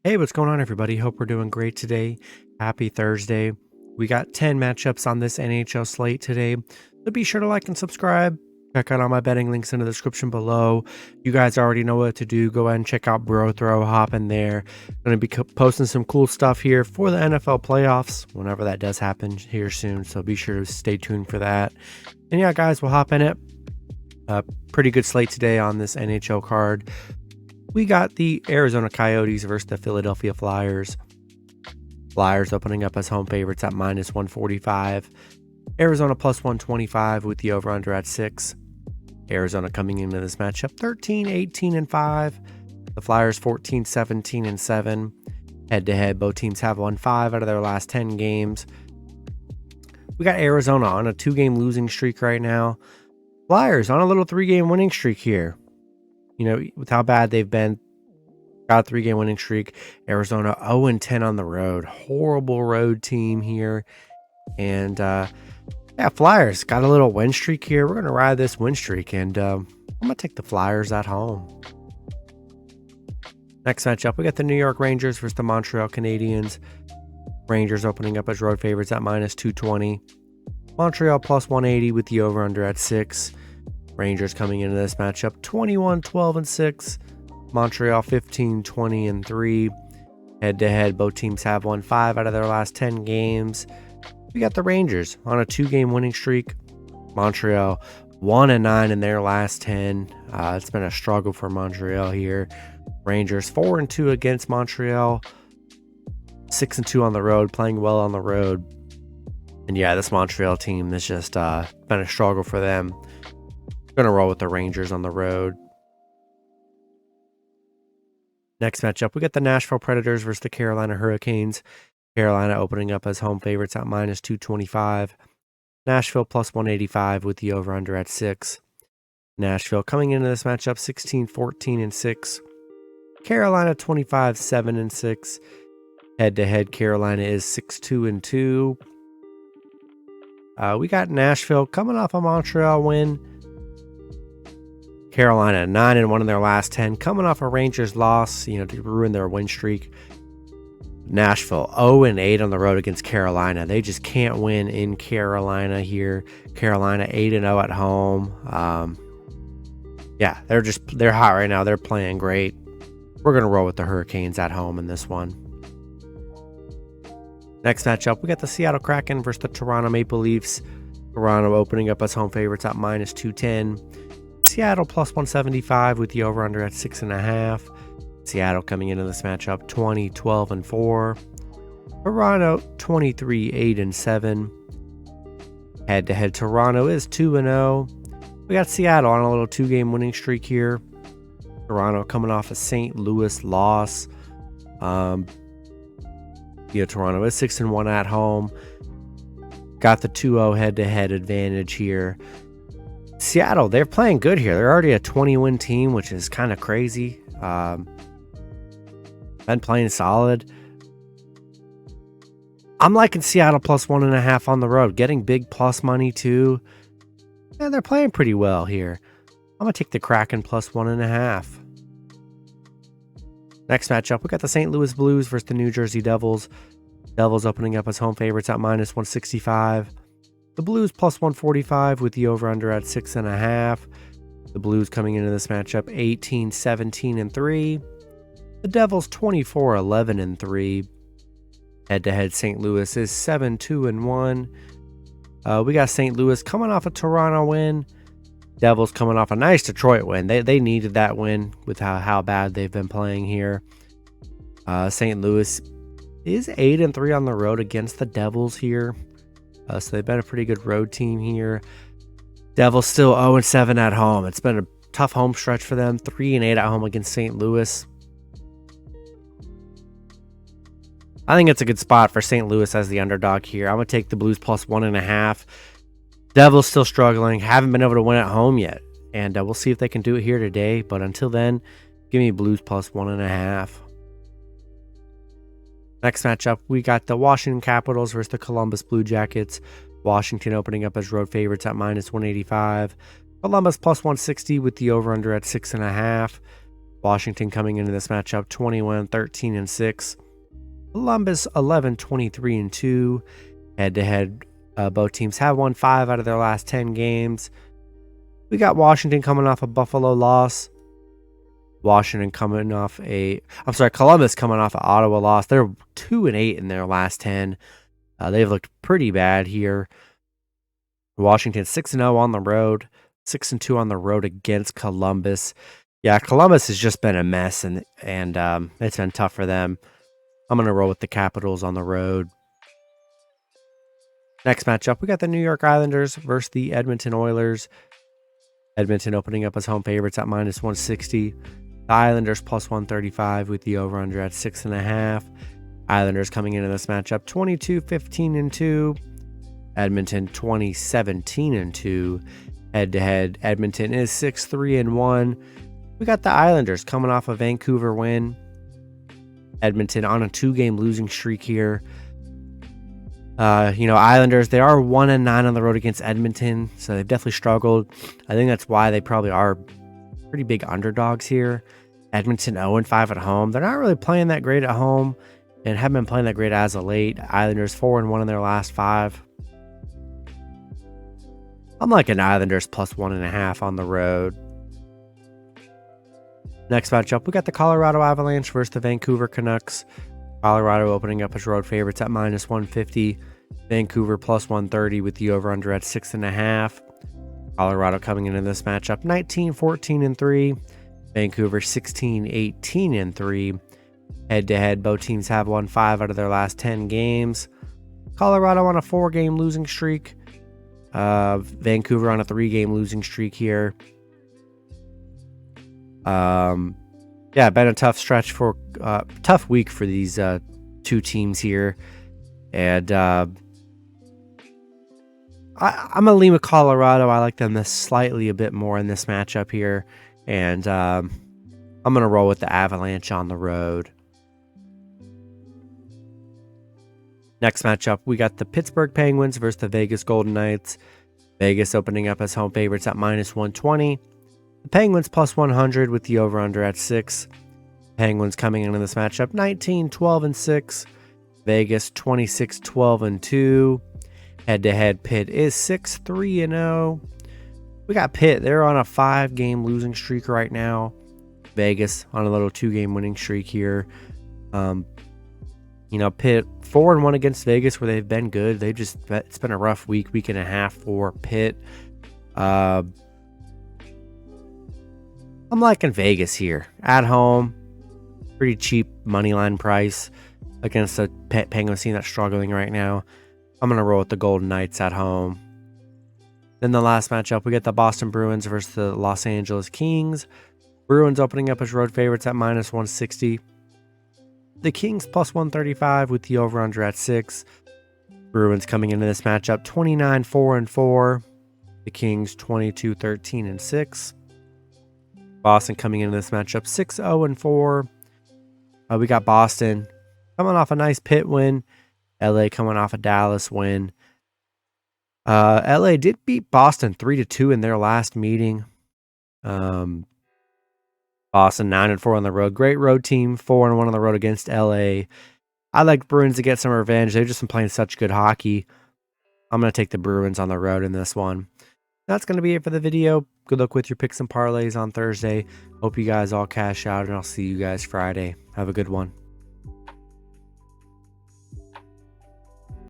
Hey, what's going on, everybody? Hope we're doing great today. Happy Thursday. We got 10 matchups on this NHL slate today. So be sure to like and subscribe. Check out all my betting links in the description below. You guys already know what to do. Go ahead and check out Bro Throw. Hop in there. Going to be posting some cool stuff here for the NFL playoffs whenever that does happen here soon. So be sure to stay tuned for that. And yeah, guys, we'll hop in it. Pretty good slate today on this NHL card. We got the Arizona Coyotes versus the Philadelphia Flyers. Flyers opening up as home favorites at minus 145. Arizona plus 125 with the over-under at 6. Arizona coming into this matchup 13-18-5. The Flyers 14-17-7. Head-to-head, both teams have won 5 out of their last 10 games. We got Arizona on a 2-game losing streak right now. Flyers on a little 3-game winning streak here. You know, with how bad they've been, got a 3-game winning streak. Arizona 0-10 on the road. Horrible road team here. And, yeah, Flyers got a little win streak here. We're going to ride this win streak, and I'm going to take the Flyers at home. Next matchup, we got the New York Rangers versus the Montreal Canadiens. Rangers opening up as road favorites at minus 220. Montreal plus 180 with the over-under at 6. Rangers coming into this matchup 21-12-6. Montreal 15-20-3. Head-to-head, both teams have won 5 out of their last 10 games. We got the Rangers on a 2-game winning streak. Montreal 1-9 in their last 10. It's been a struggle for Montreal here. Rangers 4-2 against Montreal. 6-2 on the road, playing well on the road. And yeah, this Montreal team has just been a struggle for them. Going to roll with the Rangers on the road. Next matchup, we got the Nashville Predators versus the Carolina Hurricanes. Carolina opening up as home favorites at minus 225. Nashville plus 185 with the over-under at 6. Nashville coming into this matchup 16-14-6. Carolina 25-7-6. Head-to-head, Carolina is 6-2-2. We got Nashville coming off a Montreal win. Carolina 9-1 in their last 10, coming off a Rangers loss, to ruin their win streak. Nashville 0-8 on the road against Carolina. They just can't win in Carolina here. Carolina 8-0 at home. Yeah, they're hot right now. They're playing great. We're gonna roll with the Hurricanes at home in this one. Next matchup, we got the Seattle Kraken versus the Toronto Maple Leafs. Toronto opening up as home favorites at minus 210. Seattle plus 175 with the over-under at 6.5. Seattle coming into this matchup 20-12-4. Toronto 23-8-7. Head-to-head, Toronto is 2-0. We got Seattle on a little 2-game winning streak here. Toronto coming off a St. Louis loss. Toronto is 6-1 at home. Got the 2-0 head-to-head advantage here. Seattle, they're playing good here. They're already a 20-win team, which is kind of crazy. Been playing solid. I'm liking Seattle plus 1.5 on the road. Getting big plus money too. Yeah, they're playing pretty well here. I'm going to take the Kraken plus 1.5. Next matchup, we got the St. Louis Blues versus the New Jersey Devils. Devils opening up as home favorites at minus 165. The Blues plus 145 with the over-under at 6.5. The Blues coming into this matchup 18-17-3. The Devils 24-11-3. Head-to-head, St. Louis is 7-2-1. We got St. Louis coming off a Toronto win. Devils coming off a nice Detroit win. They needed that win with how bad they've been playing here. St. Louis is 8-3 on the road against the Devils here. So they've been a pretty good road team here. Devils still 0-7 at home. It's been a tough home stretch for them. 3-8 at home against St. Louis. I think it's a good spot for St. Louis as the underdog here. I'm going to take the Blues plus 1.5. Devils still struggling. Haven't been able to win at home yet. And we'll see if they can do it here today. But until then, give me Blues plus 1.5. Next matchup, we got the Washington Capitals versus the Columbus Blue Jackets. Washington opening up as road favorites at minus 185. Columbus plus 160 with the over-under at 6.5. Washington coming into this matchup 21-13-6. Columbus 11-23-2. Head-to-head, both teams have won 5 out of their last 10 games. We got Washington coming off a Buffalo loss. Columbus coming off an Ottawa loss. They're 2-8 in their last 10. They've looked pretty bad here. Washington 6-0 on the road, 6-2 on the road against Columbus. Yeah, Columbus has just been a mess, and it's been tough for them. I'm going to roll with the Capitals on the road. Next matchup, we got the New York Islanders versus the Edmonton Oilers. Edmonton opening up as home favorites at -160. The Islanders +135 with the over-under at 6.5. Islanders coming into this matchup 22-15-2. Edmonton 20-17-2. Head-to-head, Edmonton is 6-3-1. We got the Islanders coming off a Vancouver win. Edmonton on a 2-game losing streak here. Islanders, they are 1-9 on the road against Edmonton, so they've definitely struggled. I think that's why they probably are pretty big underdogs here. Edmonton 0-5 at home. They're not really playing that great at home and haven't been playing that great as of late. Islanders 4-1 in their last 5. I'm liking Islanders +1.5 on the road. Next matchup, we got the Colorado Avalanche versus the Vancouver Canucks. Colorado opening up as road favorites at -150. Vancouver +130 with the over-under at 6.5. Colorado coming into this matchup 19-14-3. Vancouver 16-18-3. Head-to-head, both teams have won 5 out of their last 10 games. Colorado on a 4-game losing streak. Vancouver on a 3-game losing streak here. Been a tough stretch for tough week for these two teams here, and I'm gonna lean with Colorado. I like them slightly a bit more in this matchup here, and I'm gonna roll with the Avalanche on the road. Next matchup, we got the Pittsburgh Penguins versus the Vegas Golden Knights. Vegas opening up as home favorites at -120. The Penguins +100 with the over-under at 6. Penguins coming into this matchup 19-12-6. Vegas 26-12-2. Head-to-head, Pitt is 6-3-0. We got Pitt. They're on a 5-game losing streak right now. Vegas on a little 2-game winning streak here. Pitt 4-1 against Vegas, where they've been good. It's been a rough week and a half for Pitt. I'm liking Vegas here at home. Pretty cheap money line price against the Penguins team that's struggling right now. I'm going to roll with the Golden Knights at home. Then the last matchup, we get the Boston Bruins versus the Los Angeles Kings. Bruins opening up as road favorites at -160. The Kings +135 with the over-under at 6. Bruins coming into this matchup 29-4-4. The Kings 22-13-6. Boston coming into this matchup 6-0-4. We got Boston coming off a nice Pitt win. LA coming off a Dallas win. LA did beat Boston 3-2 in their last meeting. Boston 9-4 on the road. Great road team. 4-1 on the road against LA. I like Bruins to get some revenge. They've just been playing such good hockey. I'm going to take the Bruins on the road in this one. That's going to be it for the video. Good luck with your picks and parlays on Thursday. Hope you guys all cash out, and I'll see you guys Friday. Have a good one.